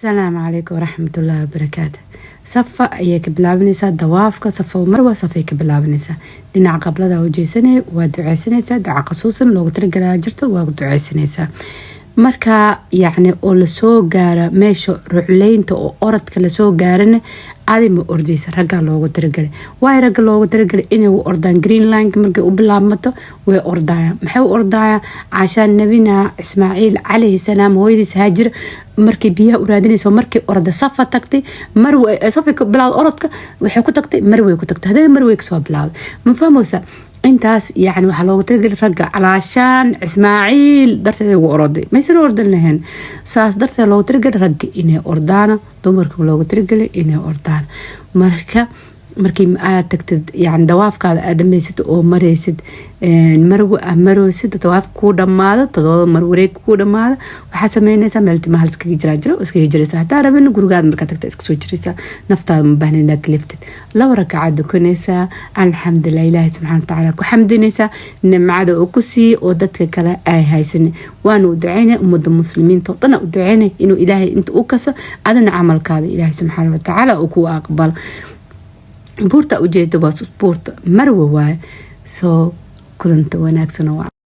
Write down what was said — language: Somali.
السلام عليكم ورحمة الله وبركاته. صفة أيك بلابنسا دوافك صفة ومروة صفيك بلابنسا لنا قبلها وجيسني ودعاء سنة دعاء خصوصا لو ترجع لاجرته ودعاء سنة marka yacni oo la soo gaara meesha rucleynta oo orodka la soo gaarana aadima ordaysa ragga loogu talagalay way ragga loogu talagalay inay u ordaan green line markay u bilaabmato way ordayaan maxay u ordayaan cashaan nabina ismaaciil calayhi salaam hooyadiis haajir markii biyaha u raadinayso markii orda safa tagtay marway safka bilaad orodka waxay ku tagtay marway ku tagtay hadana marway ka soo bilaad ma fahmaysa intaas يعني waxa loogu talagalay ragga calaashaan ismaaciil darteed ugu orday ma isla ordan lahayn saas darteed loogu talagalay ragga inay ordaan dumarka loogu talagalay inay ordaan markii aad tagtid yani dawaafkaada aad dhamaysid oo maraysid maroosid dawaaf ku dhamaado tadoo mar wareeg ku dhamaado waxa sameynaysaa meel timaha iskaga jira iska hijraysa hataa rabin gurigaad marka tagta iska soo jiraysa naftaada ma baahnayna kaliftid laba rakacaad dukanaysa alxamdulillah ilaahay subhanahu wa ta'ala ku xamdinaysa nimcada oo ku sii oo dadka kale ay haysan waan u duceynaa ummadda muslimiinta dhan u duceynaa inuu ilaahay inta u kaso adana amalkaada ilaahay subhanahu wa ta'ala oo ku aqbal buurta ujeedo waa buurta marwa waay soo kulanta wanaagsan